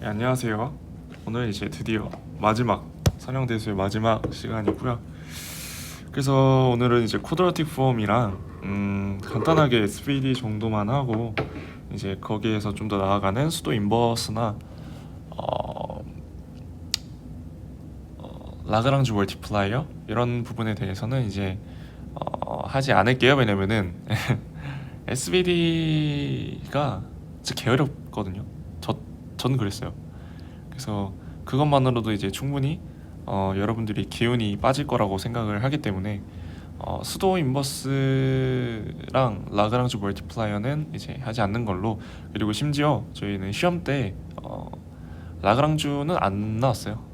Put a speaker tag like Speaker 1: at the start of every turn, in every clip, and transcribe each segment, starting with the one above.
Speaker 1: 네, 안녕하세요. 오늘 이제 드디어 마지막 선형대수의 마지막 시간이고요. 그래서 오늘은 이제 쿼드라틱 폼이랑 간단하게 SVD 정도만 하고 이제 거기에서 좀 더 나아가는 수도 인버스나 어, 라그랑주 멀티플라이어 이런 부분에 대해서는 이제 하지 않을게요. 왜냐면은 SVD가 진짜 게으렵거든요. 저는 그랬어요. 그래서 그것만으로도 이제 충분히 여러분들이 기운이 빠질 거라고 생각을 하기 때문에 수도 인버스랑 라그랑주 멀티플라이어는 이제 하지 않는 걸로. 그리고 심지어 저희는 시험 때 라그랑주는 안 나왔어요.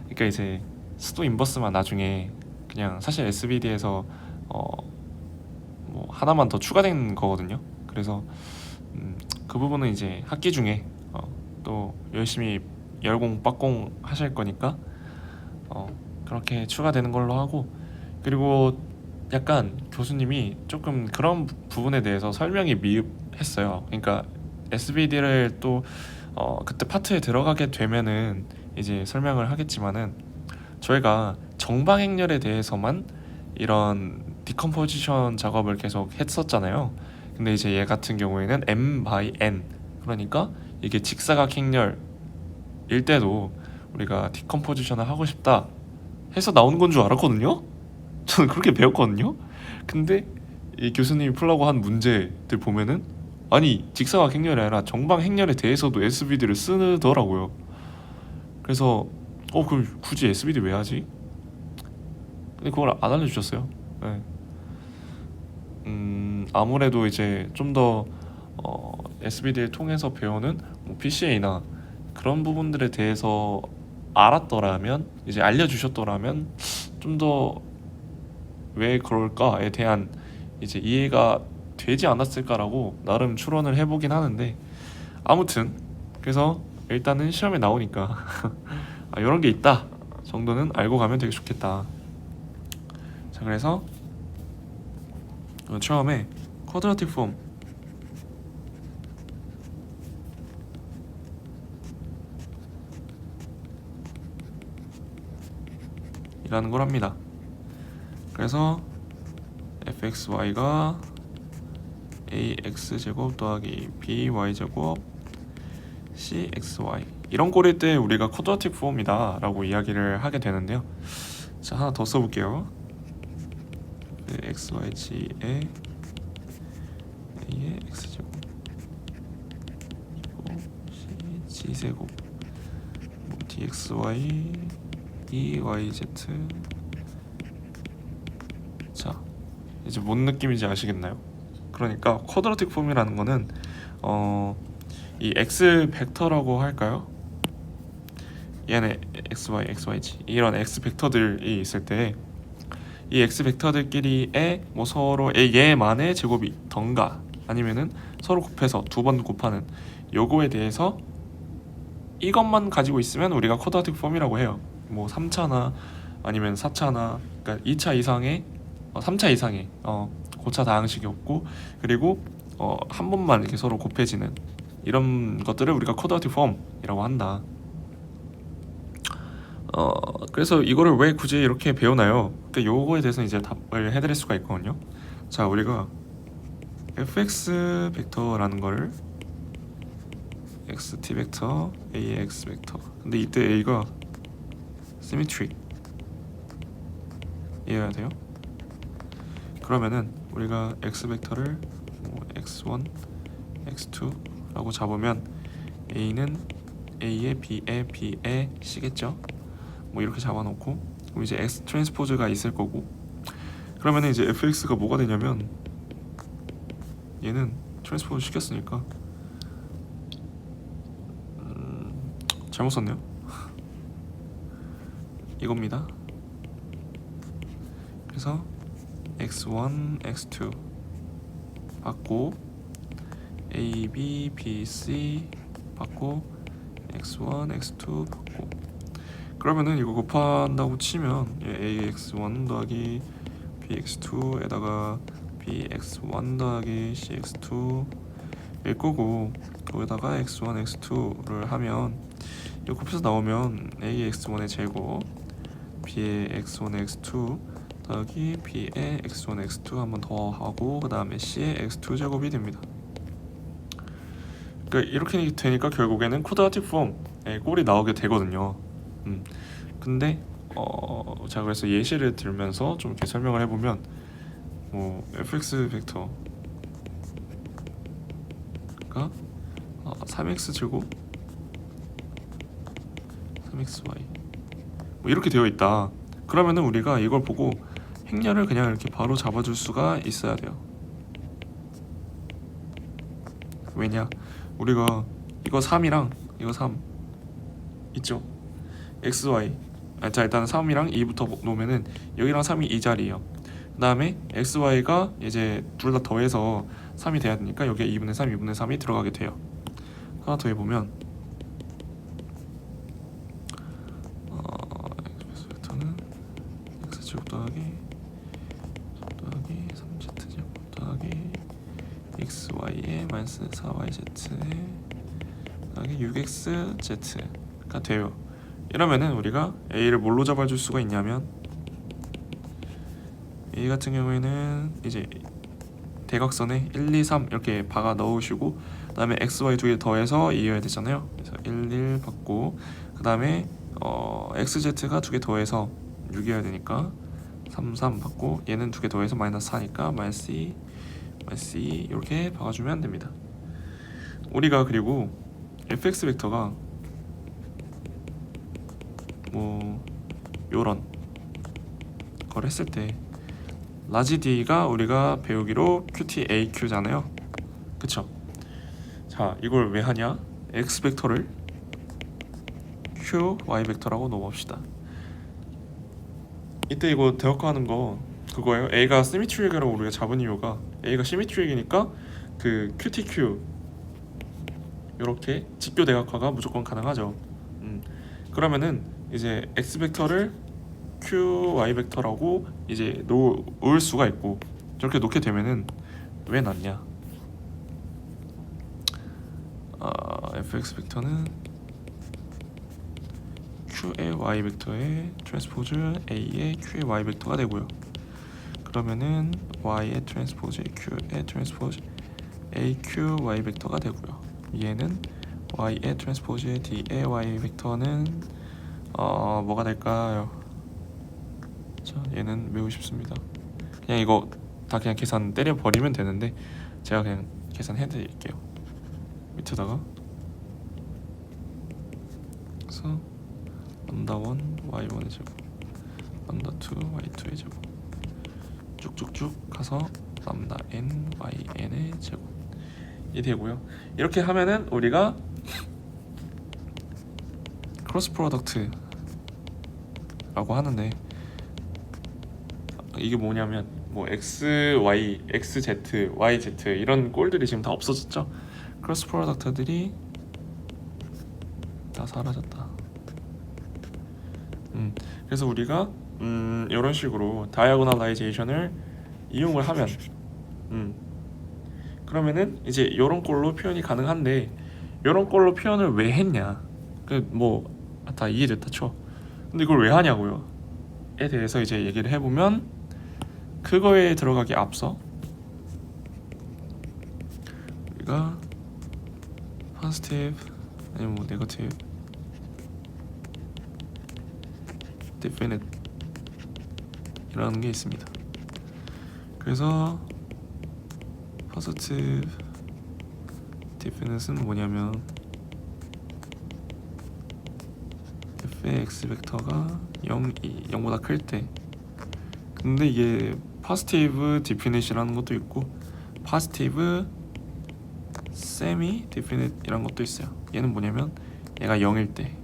Speaker 1: 그러니까 이제 수도 인버스만 나중에 그냥 사실 SVD에서 뭐 하나만 더 추가된 거거든요. 그래서 그 부분은 이제 학기 중에 또 열심히 열공 빡공 하실 거니까 그렇게 추가되는 걸로 하고. 그리고 약간 교수님이 조금 그런 부분에 대해서 설명이 미흡했어요. 그러니까 SVD를 또 그때 파트에 들어가게 되면은 이제 설명을 하겠지만은 저희가 정방행렬에 대해서만 이런 디컴포지션 작업을 계속 했었잖아요. 근데 이제 얘 같은 경우에는 m by n, 그러니까 이게 직사각 행렬일 때도 우리가 디컴포지션을 하고 싶다 해서 나오는 건 줄 알았거든요. 저는 그렇게 배웠거든요. 근데 이 교수님이 풀라고 한 문제들 보면은 아니 직사각 행렬이 아니라 정방 행렬에 대해서도 SVD를 쓰더라고요. 그래서 그럼 굳이 SVD 왜 하지? 근데 그걸 안 알려주셨어요. 네. 아무래도 이제 좀 더 SVD를 통해서 배우는 뭐 PCA나 그런 부분들에 대해서 알았더라면, 이제 알려주셨더라면 좀 더 왜 그럴까에 대한 이제 이해가 되지 않았을까라고 나름 추론을 해보긴 하는데, 아무튼 그래서 일단은 시험에 나오니까 이런 게 있다 정도는 알고 가면 되게 좋겠다. 자, 그래서 처음에 쿼드라틱 폼 이라는 걸 합니다. 그래서 fxy가 ax제곱 더하기 by제곱 cxy 이런 꼴일 때 우리가 쿼드라틱 폼이다 라고 이야기를 하게 되는데요. 자, 하나 더 써볼게요. xyg에 a의 x제곱 cg제곱 dxy yz. 자, 이제 뭔 느낌인지 아시겠나요? 그러니까 쿼드라틱 폼이라는 거는 이 x 벡터라고 할까요? 얘는 xy, xyg 이런 x 벡터들이 있을 때 이 x 벡터들끼리의 뭐 서로 얘만의 제곱이 던가 아니면은 서로 곱해서 두 번 곱하는 요거에 대해서 이것만 가지고 있으면 우리가 쿼드라틱 폼이라고 해요. 뭐 3차나 아니면 4차나, 그러니까 2차 이상의 3차 이상의 고차 다항식이 없고, 그리고 한 번만 이렇게 서로 곱해지는 이런 것들을 우리가 쿼드라틱 폼이라고 한다. 그래서 이거를 왜 굳이 이렇게 배우나요? 그러니까 요거에 대해서 이제 답을 해드릴 수가 있거든요. 자, 우리가 fx 벡터라는 거를 xt 벡터, a의 x 벡터, 근데 이때 a가 시메트리 이해해야 돼요. 그러면은 우리가 x 벡터를 뭐 x1, x2라고 잡으면 a는 a의 b의 b의 c겠죠. 뭐 이렇게 잡아놓고, 그럼 이제 x 트랜스포즈가 있을 거고, 그러면은 이제 fx가 뭐가 되냐면 얘는 트랜스포즈 시켰으니까 잘못 썼네요. 이겁니다. 그래서 x1, x2 받고 a, b, b, c 받고 x1, x2 받고, 그러면은 이거 곱한다고 치면 ax1 더하기 bx2에다가 bx1 더하기 cx2 일 거고, 거기다가 x1, x2를 하면 이거 곱해서 나오면 a의 x1의 제곱 b의 x1, x2 더하기 b의 x1, x2 한 번 더 하고 그 다음에 c의 x2 제곱이 됩니다. 그러니까 이렇게 되니까 결국에는 쿼드라틱 폼의 꼴이 나오게 되거든요. 근데 자 그래서 예시를 들면서 좀 이렇게 설명을 해보면 뭐 fx 벡터가 3x 제곱 3xy 뭐 이렇게 되어 있다. 그러면은 우리가 이걸 보고 행렬을 그냥 이렇게 바로 잡아줄 수가 있어야 돼요. 왜냐? 우리가 이거 3이랑 이거 3 있죠? xy 자 일단 3이랑 2부터 놓으면은 여기랑 3이 이 자리예요. 그 다음에 xy가 이제 둘 다 더해서 3이 돼야 되니까 여기에 2분의 3, 2분의 3이 들어가게 돼요. 하나 더 해보면 벡터는 x제곱 더하기 3z제곱 더하기 xy에 마이너스 4yz에 더하기 6xz가 돼요. 이러면은 우리가 a를 뭘로 잡아줄 수가 있냐면 a 같은 경우에는 이제 대각선에 1, 2, 3 이렇게 박아 넣으시고 그 다음에 xy 두 개 더해서 2여야 되잖아요. 그래서 1, 1 받고 그 다음에 xz가 두 개 더해서 6이어야 되니까 3, 3 받고 얘는 두 개 더해서 마이너스 4니까 마이너스 2, 마이너스 2 이렇게 박아주면 됩니다. 우리가 그리고 fx 벡터가 뭐 요런 걸 했을 때 라지 D가 우리가 배우기로 QTAQ잖아요. 그쵸? 자 이걸 왜 하냐? X 벡터를 Q, Y 벡터라고 넣어봅시다. 이때 이거 대역하는 거 그거예요. A가 시미트릭이라고 우리가 잡은 이유가 A가 시미트릭이니까 그 QTQ 이렇게 직교 대각화가 무조건 가능하죠. 그러면은 이제 X 벡터를 Q, Y 벡터라고 이제 놓을 수가 있고 저렇게 놓게 되면은 왜 놨냐? fx 벡터는 Q의 Y 벡터의 트랜스포즈 A의 Q의 Y 벡터가 되고요. 그러면은 Y의 트랜스포즈 Q의 트랜스포즈 AQ Y 벡터가 되고요. 얘는 Y의 트랜스포즈 D의 Y 벡터는 뭐가 될까요? 자, 얘는 매우 쉽습니다. 그냥 이거 다 그냥 계산 때려 버리면 되는데 제가 그냥 계산해 드릴게요. 밑에다가 그래서 람다1 y1의 제곱 람다2 y2의 제곱 쭉쭉쭉 가서 람다 n yn의 제곱이 되고요. 이렇게 하면은 우리가 크로스 프로덕트라고 하는데 이게 뭐냐면 뭐 x, y, x, z, y, z 이런 꼴들이 지금 다 없어졌죠. 크로스 프로덕트들이 다 사라졌다. 그래서 우리가 이런 식으로 다이아고널라이제이션을 이용을 하면 그러면은 이제 이런 꼴로 표현이 가능한데 이런 꼴로 표현을 왜 했냐? 그 뭐 다 이해됐다 쳐. 근데 이걸 왜 하냐고요?에 대해서 이제 얘기를 해보면 그거에 들어가기 앞서 우리가 positive 아니면 뭐 negative definite 이라는 게 있습니다. 그래서 positive definite는 뭐냐면 f의 x 벡터가 0보다 클 때 근데 이게 positive definite이라는 것도 있고 positive semi definite 이란 것도 있어요. 얘는 뭐냐면 얘가 0일 때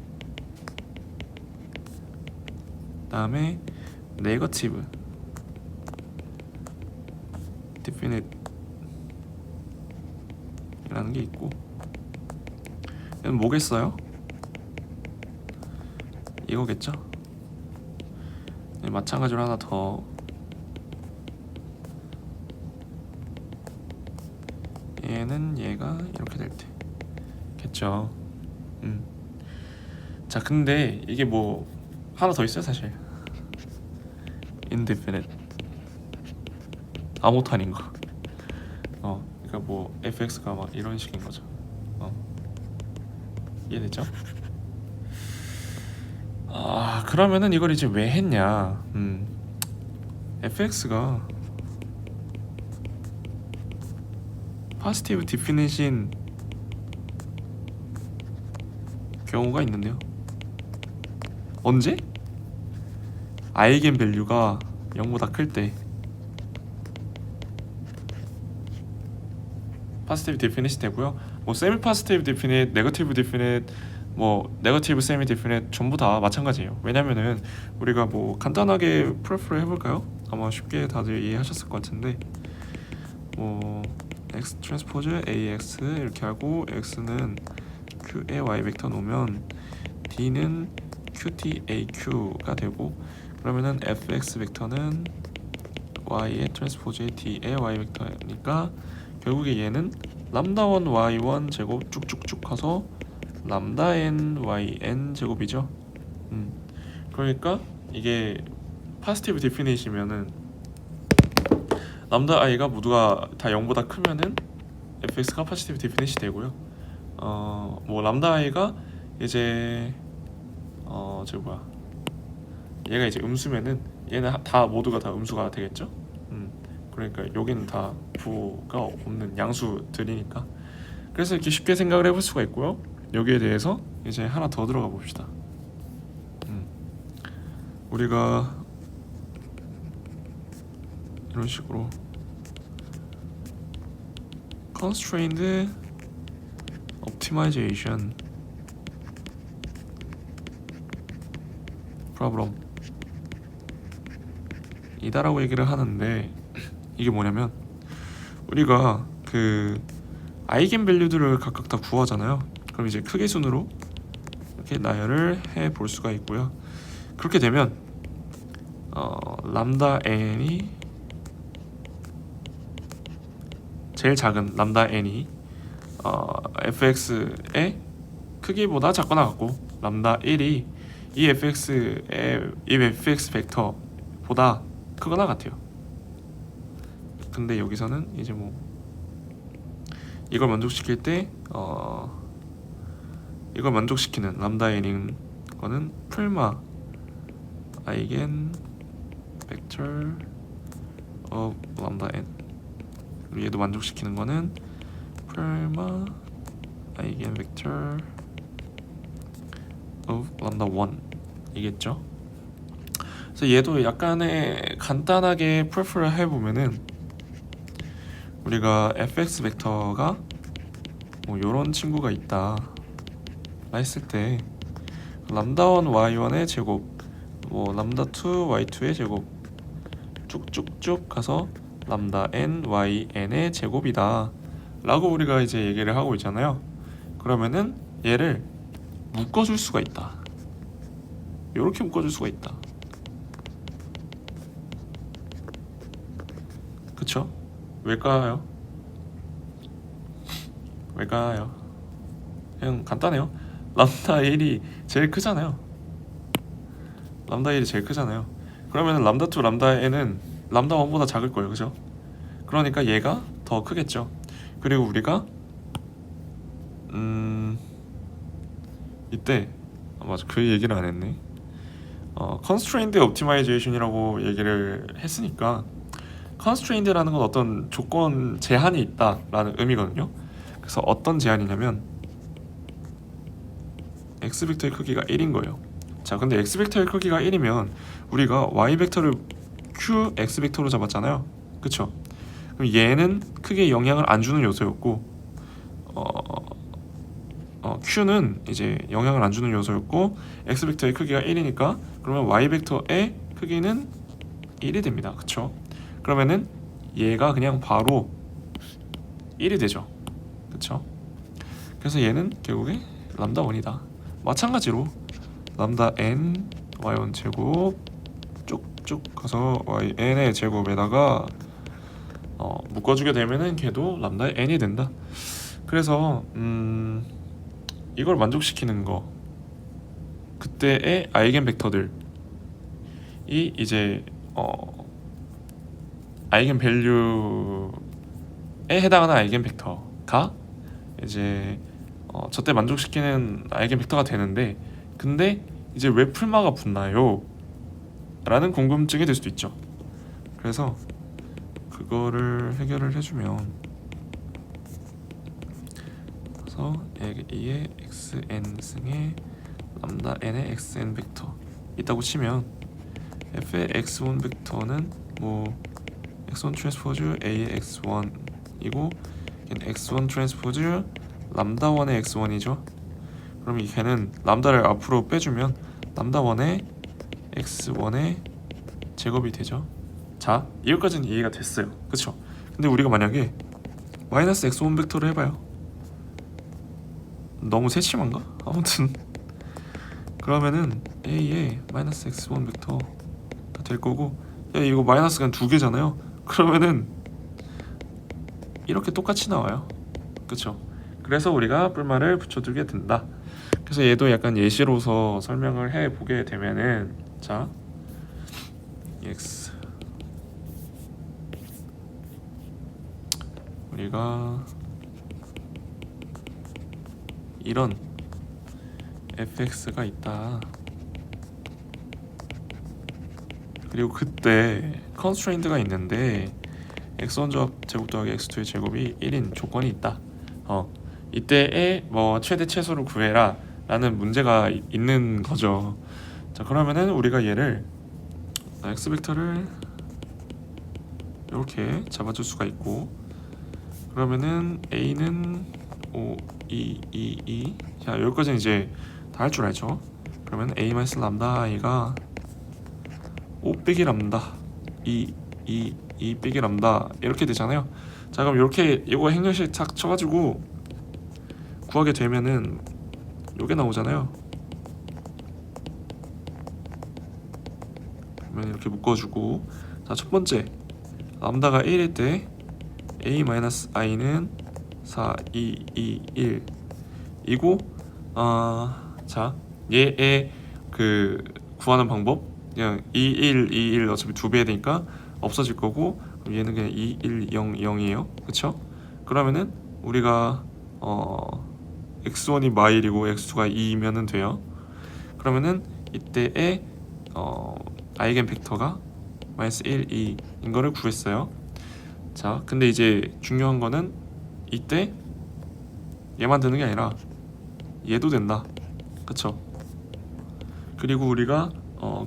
Speaker 1: 다음에 negative definite 이라는 게 있고 얘는 뭐겠어요? 이거겠죠? 네, 마찬가지로 하나 더 얘는 얘가 이렇게 될 때 겠죠. 음. 자, 근데 이게 뭐 하나 더 있어요, 사실. indefinite 아무것도 아닌 거. 그러니까 뭐 fx가 막 이런 식인 거죠. 이해됐죠? 그러면은 이걸 이제 왜 했냐? fx가 포지티브 디피니트인 경우가 있는데요. 언제? 아이겐 밸류가 0보다 클 때 포지티브 디피니트 되고요. 뭐 세미 포지티브 디피니트, 네거티브 디피니트, 뭐 네거티브 세미 디피니트 전부 다 마찬가지예요. 왜냐면은 우리가 뭐 간단하게 프로프를 해볼까요? 아마 쉽게 다들 이해하셨을 것 같은데, 뭐 x 트랜스포즈 ax 이렇게 하고 x는 q에 y 벡터 놓으면 d는 qt aq가 되고, 그러면은 fx 벡터는 y의 트랜스포즈의 d의 y 벡터니까 결국에 얘는 람다1 y1 제곱 쭉쭉쭉 가서 람다 n yn 제곱이죠. 그러니까 이게 포지티브 디피니시면은 람다 i가 모두가 다 0보다 크면은 fx가 포지티브 디피니시 되고요. 뭐 람다 i가 이제 저 뭐야, 얘가 이제 음수면은 얘는 다 모두가 다 음수가 되겠죠. 그러니까 여기는 다 부가 없는 양수들이니까. 그래서 이렇게 쉽게 생각을 해볼 수가 있고요. 여기에 대해서 이제 하나 더 들어가 봅시다. 우리가 이런 식으로 constrained optimization problem 이다라고 얘기를 하는데, 이게 뭐냐면 우리가 그 아이겐 밸류들을 각각 다 구하잖아요. 그럼 이제 크기 순으로 이렇게 나열을 해 볼 수가 있고요. 그렇게 되면 람다 n이 제일 작은 람다 n이 fx의 크기보다 작거나 같고, 람다 1이 이 fx 벡터보다 크거나 같아요. 근데 여기서는 이제 뭐 이걸 만족시킬 때 이걸 만족시키는 람다 n인 거는 풀마 아이겐 벡터 of 람다 n, 그리고 얘도 만족시키는 거는 풀마 아이겐 벡터 of 람다 1 이겠죠. 그래서 얘도 약간의 간단하게 풀풀을 해보면은 우리가 fx 벡터가 뭐 요런 친구가 있다 했을 때 람다1 y1의 제곱, 뭐 람다2 y2의 제곱 쭉쭉쭉 가서 람다 n yn의 제곱이다 라고 우리가 이제 얘기를 하고 있잖아요. 그러면은 얘를 묶어줄 수가 있다. 요렇게 묶어줄 수가 있다. 그쵸? 왜일까요? 왜일까요? 그냥 간단해요. 람다 1이 제일 크잖아요. 람다 1이 제일 크잖아요. 그러면 람다 2, 람다 n은 람다 1보다 작을 거예요. 그죠? 그러니까 얘가 더 크겠죠. 그리고 우리가 이때 맞아, 그 얘기를 안 했네. constrained optimization이라고 얘기를 했으니까, constraint라는 건 어떤 조건 제한이 있다라는 의미거든요. 그래서 어떤 제한이냐면 x 벡터의 크기가 1인 거예요. 자, 근데 x 벡터의 크기가 1이면 우리가 y 벡터를 q x 벡터로 잡았잖아요. 그쵸? 그럼 얘는 크기에 영향을 안 주는 요소였고, q는 이제 영향을 안 주는 요소였고, x 벡터의 크기가 1이니까 그러면 y 벡터의 크기는 1이 됩니다. 그쵸? 그러면은 얘가 그냥 바로 1이 되죠. 그쵸? 그래서 얘는 결국에 람다 1이다. 마찬가지로 람다 n y1 제곱 쭉쭉 가서 yn의 제곱에다가 묶어주게 되면은 걔도 람다 n이 된다. 그래서 이걸 만족시키는 거, 그때의 아이겐 벡터들이 이제 아이겐 밸류에 해당하는 아이겐 벡터가 이제 저때 만족시키는 아이겐 벡터가 되는데, 근데 이제 왜 풀마가 붙나요? 라는 궁금증이 들 수도 있죠. 그래서 그거를 해결을 해주면, 그래서 A의 xn 승의 람다 n의 xn 벡터 있다고 치면 f의 x1 벡터는 뭐 x1 트랜스포즈 a의 x1이고 x1 트랜스포즈 람다 1의 x1이죠. 그럼 이 걔는 람다를 앞으로 빼주면 람다 1의 x1의 제곱이 되죠. 자, 이것까지는 이해가 됐어요. 그쵸? 근데 우리가 만약에 마이너스 x1 벡터를 해봐요. 너무 세심한가? 아무튼 그러면은 a의 마이너스 x1 벡터 다 될 거고, 야, 이거 마이너스가 두 개잖아요. 그러면은 이렇게 똑같이 나와요. 그쵸? 그래서 우리가 뿔마를 붙여두게 된다. 그래서 얘도 약간 예시로서 설명을 해보게 되면은, 자, x 우리가 이런 fx가 있다. 그리고 그때 constraint가 있는데 x1 제곱 더하기 x2의 제곱이 1인 조건이 있다. 이때의 뭐 최대 최소를 구해라 라는 문제가 있는 거죠. 자, 그러면은 우리가 얘를 x 벡터를 이렇게 잡아줄 수가 있고, 그러면은 a는 5, 2, 2, 2. 자, 여기까지는 이제 다 할 줄 알죠. 그러면 a 마이너스 람다 i가 5 빼기 람다 2 빼기 람다 이렇게 되잖아요. 자, 그럼 이렇게 이거 행렬식 착 쳐가지고 구하게 되면은 요게 나오잖아요. 그러면 이렇게 묶어주고, 자, 첫 번째 람다가 1일 때 a 마이너스 i는 4, 2, 2, 1 이고, 자, 얘의 그 구하는 방법, 그냥 2, 1, 2, 1 어차피 두 배 되니까 없어질 거고, 그럼 얘는 그냥 2, 1, 0, 0이에요. 그쵸? 그러면은 우리가 x1이 마일이고 x2가 2이면은 돼요. 그러면은 이때의 아이겐 벡터가 마이너스 1, 2인 거를 구했어요. 자, 근데 이제 중요한 거는 이때 얘만 되는 게 아니라 얘도 된다. 그쵸? 그리고 우리가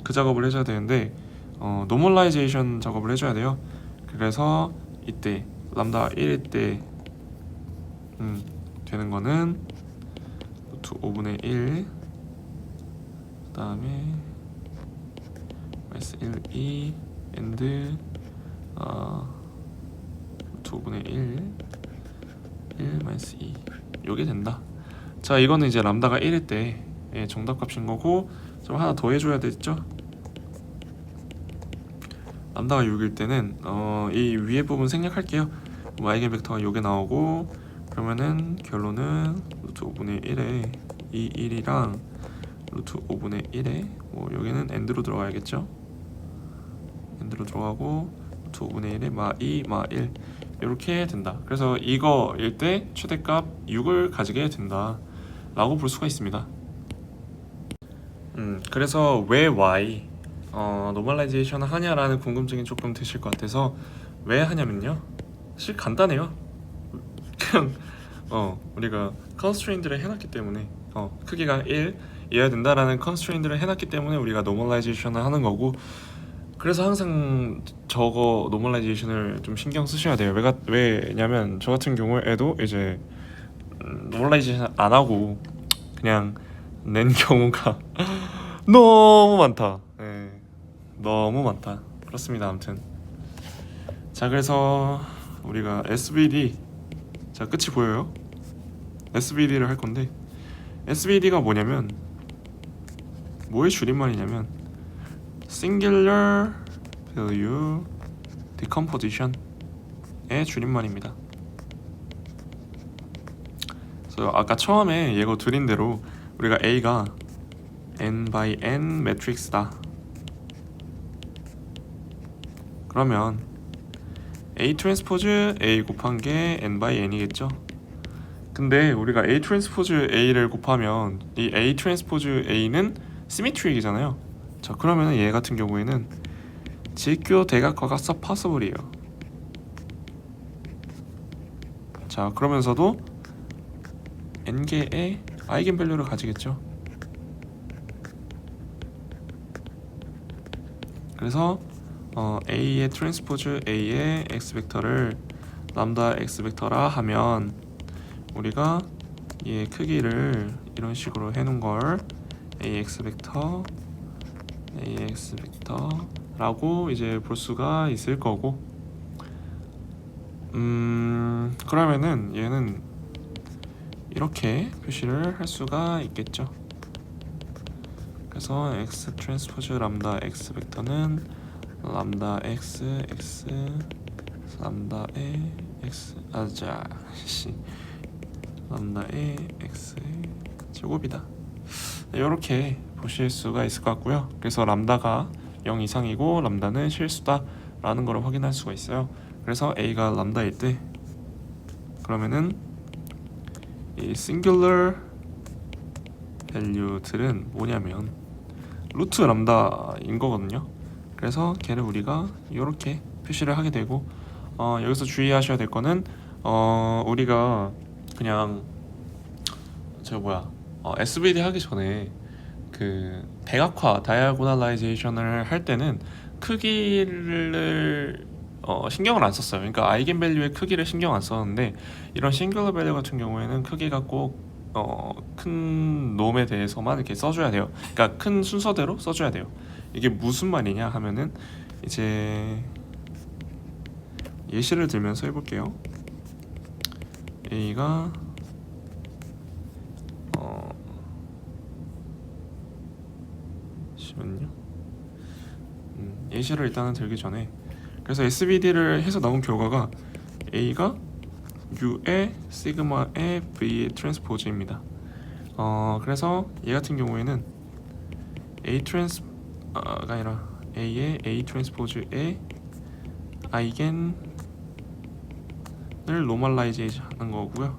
Speaker 1: 그 작업을 해줘야 되는데, 노멀라이제이션 작업을 해줘야 돼요. 그래서 이때 람다 1일 때 되는 거는 루트 5분의 1, 그 다음에 마이너스 1, 2 and 루트 5분의 1 마이너스 2 요게 된다. 자, 이거는 이제 람다가 1일 때 정답값인 거고, 좀 하나 더 해줘야 되겠죠. 람다가 6일 때는 이 위에 부분 생략할게요. 뭐 아이겐 벡터가 요게 나오고, 그러면은 결론은 루트 5분의 1에 2, 1이랑 루트 5분의 1에 뭐 여기는 end로 들어가야겠죠. end로 들어가고 루트 5분의 1에 마 2, 마 1 이렇게 된다. 그래서 이거일 때 최대값 6을 가지게 된다 라고 볼 수가 있습니다. 그래서 왜 y 노멀라이제이션을 하냐라는 궁금증이 조금 드실 것 같아서 왜 하냐면요, 사실 간단해요. 그냥 우리가 constraint를 해놨기 때문에 크기가 1이어야 된다라는 constraint를 해놨기 때문에 우리가 노멀라이제이션을 하는 거고, 그래서 항상 저거 노멀라이제이션을 좀 신경 쓰셔야 돼요. 왜냐면 저 같은 경우에도 이제 노멀라이제이션 안 하고 그냥 낸 경우가 너무 많다. 네, 너무 많다. 그렇습니다. 아무튼 자, 그래서 우리가 SVD, 자, 끝이 보여요? SVD를 할 건데, SVD가 뭐냐면 뭐의 줄임말이냐면 Singular Value Decomposition의 줄임말입니다. 그래서 아까 처음에 예고 드린 대로 우리가 A가 n by n 매트릭스다. 그러면 A 트랜스포즈 A 곱한 게 n by n이겠죠. 근데 우리가 A 트랜스포즈 A를 곱하면 이 A 트랜스포즈 A는 시미트릭이잖아요. 자, 그러면 얘 같은 경우에는 직교 대각화가 서파서블이에요. 자, 그러면서도 n개의 아이겐 밸류를 가지겠죠. 그래서 A의 트랜스포즈 A의 x 벡터를 람다 x 벡터라 하면 우리가 얘 크기를 이런 식으로 해놓은 걸 ax 벡터라고 이제 볼 수가 있을 거고, 그러면은 얘는 이렇게 표시를 할 수가 있겠죠. 그래서 x 트랜스포즈 람다 x 벡터는 람다 x 람다의 x 람다의 x 제곱이다. 이렇게 보실 수가 있을 것 같고요. 그래서 람다가 0 이상이고 람다는 실수다 라는 걸 확인할 수가 있어요. 그래서 a가 람다일 때 그러면은 이 싱귤러 밸류들은 뭐냐면 루트 람다인 거거든요. 그래서 걔를 우리가 이렇게 표시를 하게 되고, 여기서 주의하셔야 될 거는 우리가 그냥 SVD 하기 전에 그 대각화 다이아고널라이제이션을 할 때는 크기를 신경을 안 썼어요. 그러니까 아이겐 밸류의 크기를 신경 안 썼는데, 이런 싱귤러 밸류 같은 경우에는 크기가 꼭 큰 놈에 대해서만 이렇게 써줘야 돼요. 그러니까 큰 순서대로 써줘야 돼요. 이게 무슨 말이냐 하면은 이제 예시를 들면서 해볼게요. A가 잠시만요. 예시를 일단은 들기 전에, 그래서 SVD를 해서 나온 결과가 A가 U의 시그마의 V의 트랜스포즈입니다. 그래서 얘 같은 경우에는 가 아니라 A의 A 트랜스포즈의 아이겐을 노멀라이즈 하는 거고요.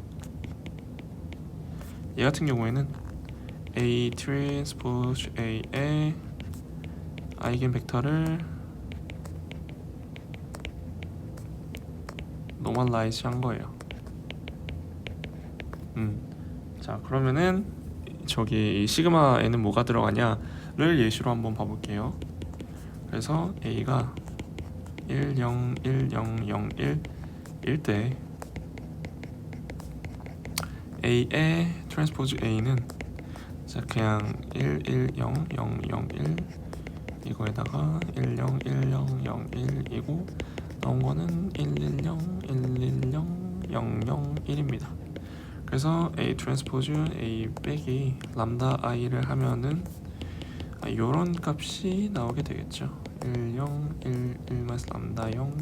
Speaker 1: 얘 같은 경우에는 A 트랜스포즈 A의 아이겐 벡터를 노멀라이즈 한 거예요. 자, 그러면은 저기 이 시그마에는 뭐가 들어가냐를 예시로 한번 봐볼게요. 그래서 A가 1, 0, 1, 0, 0, 1일 때 A의 트랜스포즈 A는 자 그냥 1, 1, 0, 0, 0, 1 이거에다가 1, 0, 1, 0, 0, 1이고 나온 거는 1, 1, 0, 1, 1, 0, 0, 0, 1입니다. 그래서 A 트랜스포즈 A 빼기 람다 i를 하면은 요런 값이 나오게 되겠죠. 1, 0, 1, 1 마이너스 람다 0,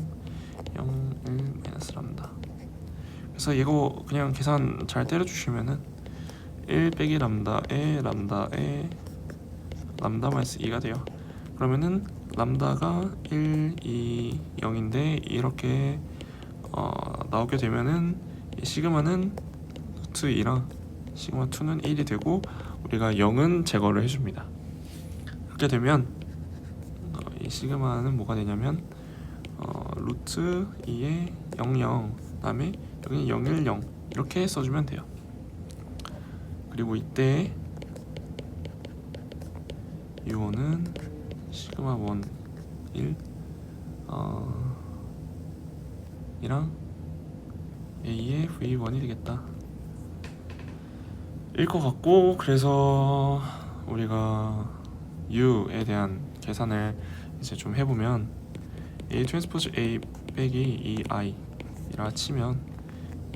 Speaker 1: 0, 1 마이너스 람다. 그래서 이거 그냥 계산 잘 때려주시면은 1 빼기 람다에 람다 마이너스 2가 돼요. 그러면은 람다가 1, 2, 0인데 이렇게 나오게 되면은 이 시그마는 루트 2랑 시그마 2는 1이 되고 우리가 0은 제거를 해줍니다. 그렇게 되면 이 시그마는 뭐가 되냐면 루트 2에 0, 0 그다음에 여기는 0, 1, 0 이렇게 써주면 돼요. 그리고 이때 U1은 시그마 1, 1 이랑 A의 V1이 되겠다 일 것 같고, 그래서 우리가 U에 대한 계산을 이제 좀 해보면 A 트랜스포즈 A 빼기 2i라 치면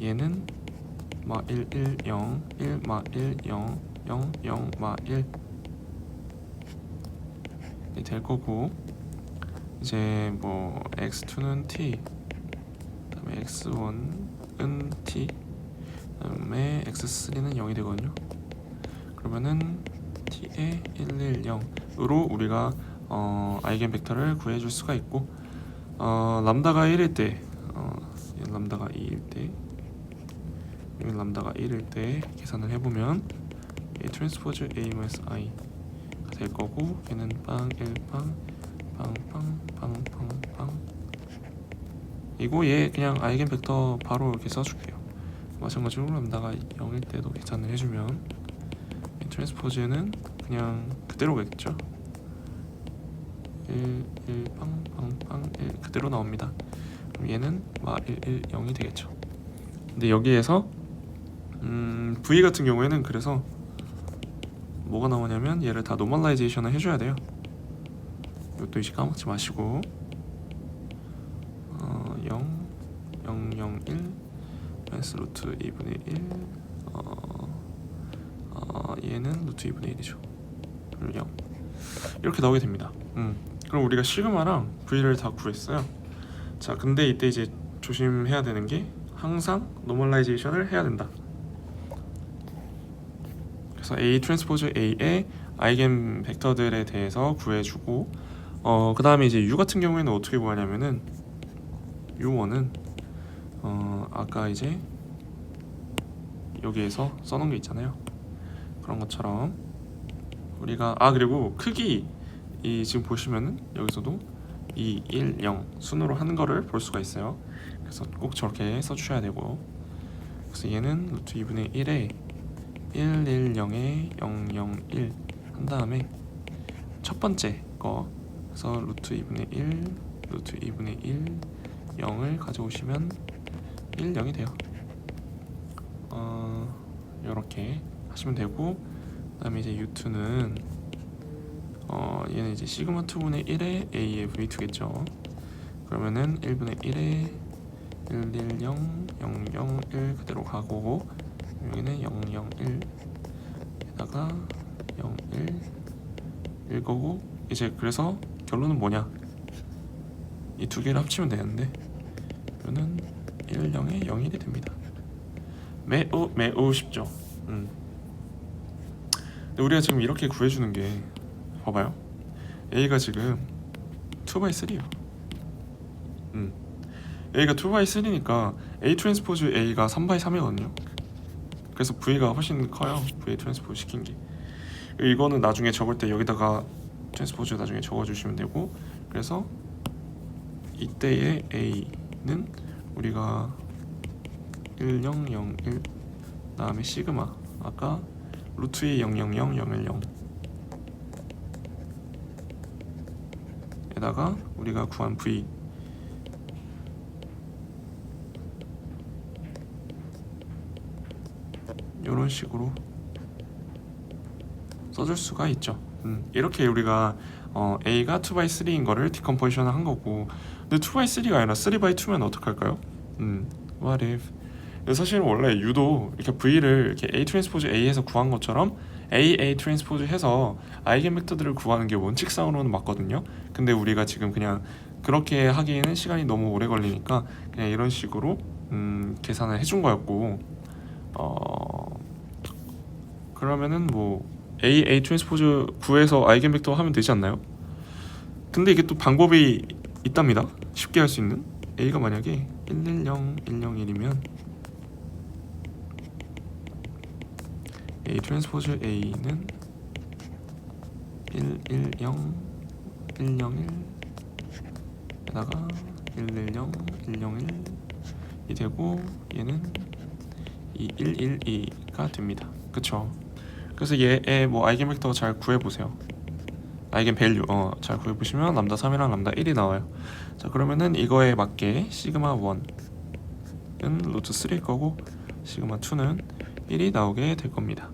Speaker 1: 얘는 마 1, 1, 0, 1, 마 1, 0, 0, 0, 마 1 될 거고, 이제 뭐 x2는 t 그다음에 x1은 t 그다음에 x3는 0이 되거든요. 그러면은 t의 110으로 우리가 아이겐 벡터를 구해줄 수가 있고, 람다가 1일 때, 람다가 2일 때, 람다가 1일 때 계산을 해보면 A 트랜스포즈 A 마이너스 I 가 될 거고, 얘는 빵 1빵 빵 이거 얘 그냥 아이겐 벡터 바로 이렇게 써줄게요. 마찬가지로 람다가 0일 때도 계산을 해주면 트랜스포즈는 그냥 그대로겠죠. 1 빵 1 그대로 나옵니다. 그럼 얘는 1 1 0이 되겠죠. 근데 여기에서 V 같은 경우에는 그래서 뭐가 나오냐면 얘를 다 노멀라이제이션을 해줘야 돼요. 이것도 이제 까먹지 마시고 0 1 마이너스 루트 2분의 1 얘는 루트 2분의 1이죠. 그리고 0 이렇게 나오게 됩니다. 그럼 우리가 시그마랑 V를 다 구했어요. 자, 근데 이때 이제 조심해야 되는 게 항상 노멀라이제이션을 해야 된다. 그래서 A 트랜스포즈 A의 아이겐 벡터들에 대해서 구해주고, 그 다음에 이제 U 같은 경우에는 어떻게 구하냐면은 U1은 아까 이제 여기에서 써놓은 게 있잖아요. 그런 것처럼 우리가 그리고 크기 이 지금 보시면은 여기서도 2, 1, 0 순으로 한 거를 볼 수가 있어요. 그래서 꼭 저렇게 써주셔야 되고, 그래서 얘는 루트 2분의 1에 1, 1, 0에 0, 0, 1 한 다음에 첫 번째 거 그래서 루트 2분의 1, 루트 2분의 1, 0을 가져오시면 1, 0이 돼요. 이렇게 하시면 되고, 그 다음에 이제 U2는 얘는 이제 시그마 2분의 1에 A의 V2겠죠. 그러면은 1분의 1에 1, 1, 0, 0, 0, 1 그대로 가고, 여기는 0, 0, 1 에다가 0, 1 거고, 이제 그래서 결론은 뭐냐, 이 두 개를 합치면 되는데 이거는 1, 0에 0, 1이 됩니다. 매우 쉽죠. 근데 우리가 지금 이렇게 구해주는 게, 봐봐요, A가 지금 2x3예요. A가 2x3니까 A 트랜스포즈 A가 3x3이거든요. 그래서 V가 훨씬 커요. V 트랜스포즈 시킨 게. 이거는 나중에 적을 때 여기다가 트랜스포즈 나중에 적어주시면 되고, 그래서 이때의 A는 우리가 1, 0, 0, 1 다음에 시그마 아까 루트의 0, 0, 0, 0, 1, 0 에다가 우리가 구한 V 이런 식으로 써줄 수가 있죠. 이렇게 우리가 A가 2x3인 거를 디컴포지션 한 거고, 근데 2x3가 아니라 3x2면 어떡할까요? What if? 사실 원래 U도 이렇게 V를 이렇게 A 트랜스포즈 A에서 구한 것처럼 A 트랜스포즈 해서 아이겐 벡터들을 구하는 게 원칙상으로는 맞거든요. 근데 우리가 지금 그냥 그렇게 하기에는 시간이 너무 오래 걸리니까 그냥 이런 식으로 계산을 해준 거였고, 그러면은 뭐 A 트랜스포즈 구해서 아이겐 벡터 하면 되지 않나요? 근데 이게 또 방법이 있답니다. 쉽게 할 수 있는. A가 만약에 110, 101이면 A 트랜스포즈 A는 110, 101 에다가 110, 101이 되고, 얘는 2112가 됩니다. 그쵸? 그래서 얘의 뭐 아이겐 벡터 잘 구해보세요. 아이겐 밸류 잘 구해보시면 람다 3이랑 람다 1이 나와요. 자, 그러면은 이거에 맞게 시그마 1은 루트 3일 거고, 시그마 2는 1이 나오게 될 겁니다.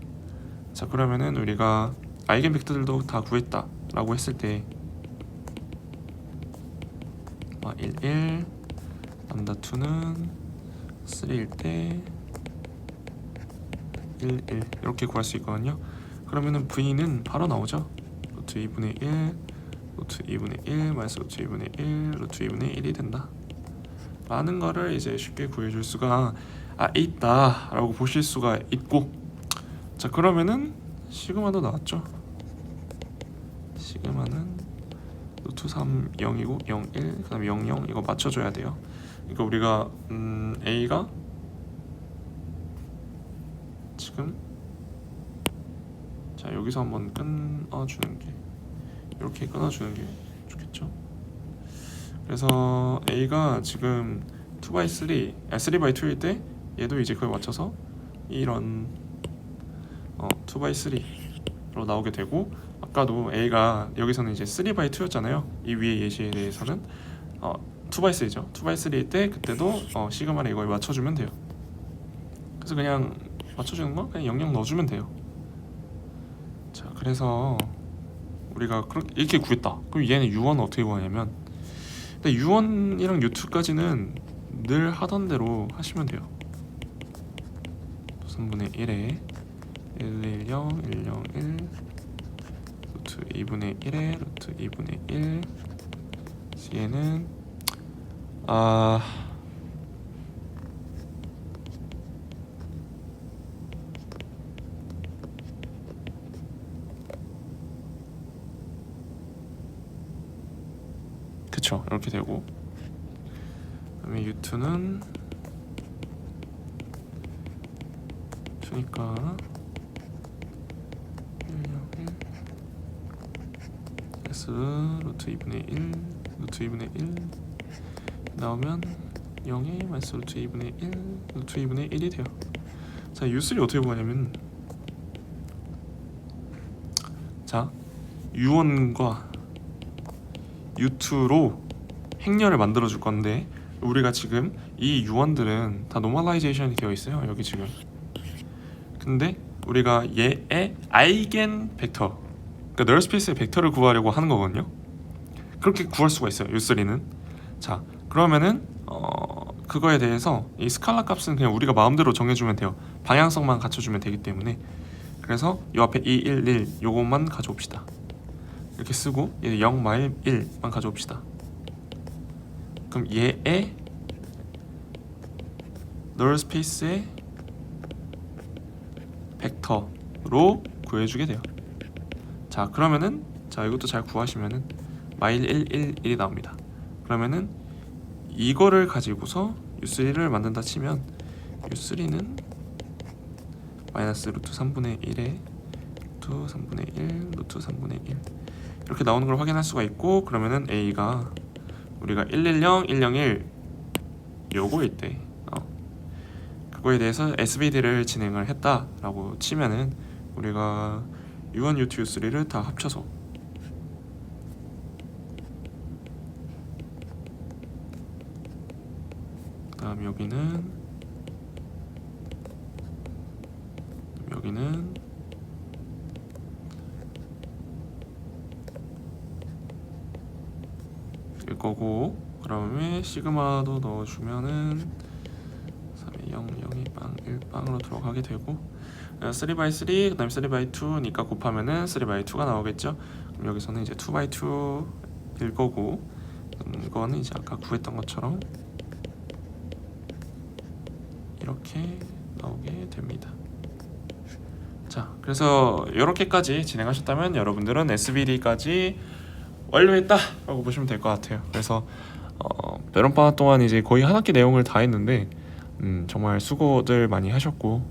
Speaker 1: 자, 그러면은 우리가 아이겐 벡터들도 다 구했다 라고 했을 때 1, 1 람다 2는 3일 때 1, 1 이렇게 구할 수 있거든요. 그러면은 V는 바로 나오죠. 루트 2분의 1 루트 2분의 1 마이너스 루트 2분의 1 루트 2분의 1이 된다 라는 거를 이제 쉽게 구해줄 수가 있다 라고 보실 수가 있고, 자 그러면은 시그마도 나왔죠. 시그마는 루트 3 0이고 0 1 그다음에 0 0 이거 맞춰줘야 돼요. 그러니까 우리가 A가 지금 자 여기서 한번 끊어주는 게, 이렇게 끊어주는 게 좋겠죠. 그래서 A가 지금 2x3, 3x2일 때 얘도 이제 그걸 맞춰서 이런 2x3로 나오게 되고, 아까도 A가 여기서는 이제 3x2였잖아요. 이 위의 예시에 대해서는 2x3죠. 2x3일 때 그때도 시그마를 이걸 맞춰주면 돼요. 그래서 그냥 맞춰주는 거 그냥 00 넣어주면 돼요. 자 그래서 우리가 이렇게 구했다. 그럼 얘는 U1은 어떻게 구하냐면, 근데 U1이랑 U2까지는 늘 하던 대로 하시면 돼요. 3분의 1에 110 101 루트 2분의 1에 루트 2분의 1. 얘는 그쵸, 이렇게 되고, 그다음에 U2는 2니까 101 S 루트 2분의 1 루트 2분의 1 나오면 0이 마이너스 루트 2분의 1 루트 2분의 1이 돼요. 자 U3 어떻게 구하냐면, 자 U1과 U2로 행렬을 만들어 줄 건데, 우리가 지금 이 U1들은 다 노멀라이제이션이 되어 있어요. 여기 지금. 근데 우리가 얘의 아이겐 벡터, 그러니까 널 스페이스의 벡터를 구하려고 하는 거거든요. 그렇게 구할 수가 있어요, U3는. 자 그러면은 그거에 대해서 이 스칼라 값은 그냥 우리가 마음대로 정해주면 돼요. 방향성만 갖춰주면 되기 때문에. 그래서 이 앞에 2, 1, 1 요것만 가져옵시다. 이렇게 쓰고 얘 0, 마일 1만 가져옵시다. 그럼 얘의 널 스페이스의 벡터로 구해주게 돼요. 자 그러면은 자 이것도 잘 구하시면은 마일 1, 1, 1이 나옵니다. 그러면은 이거를 가지고서 U3를 만든다 치면, U3는 마이너스 루트 3분의 1에 루트 3분의 1 루트 3분의 1 이렇게 나오는 걸 확인할 수가 있고, 그러면은 A가 우리가 110 101 요거일 때 그거에 대해서 SVD를 진행을 했다라고 치면은 우리가 U1, U2, U3를 다 합쳐서 그다음 여기는 일 거고, 그다음에 시그마도 넣어주면은 3에 0, 0이 빵, 1빵으로 들어가게 되고, 3x3 그다음에 3x2니까 곱하면은 3x2가 나오겠죠. 그럼 여기서는 이제 2x2일 거고, 이거는 이제 아까 구했던 것처럼 이렇게 나오게 됩니다. 자 그래서 이렇게까지 진행하셨다면 여러분들은 SVD까지 완료했다 라고 보시면 될 것 같아요. 그래서 여름방학 동안 이제 거의 한 학기 내용을 다 했는데 정말 수고들 많이 하셨고,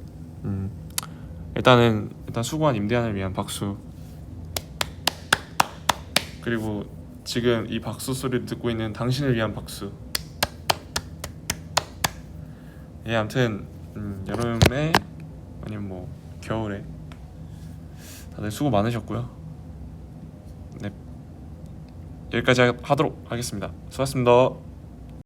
Speaker 1: 일단 수고한 임대한을 위한 박수, 그리고 지금 이 박수 소리를 듣고 있는 당신을 위한 박수. 예, 아무튼 여름에 아니면 뭐 겨울에 다들 수고 많으셨고요. 네, 여기까지 하도록 하겠습니다. 수고하셨습니다.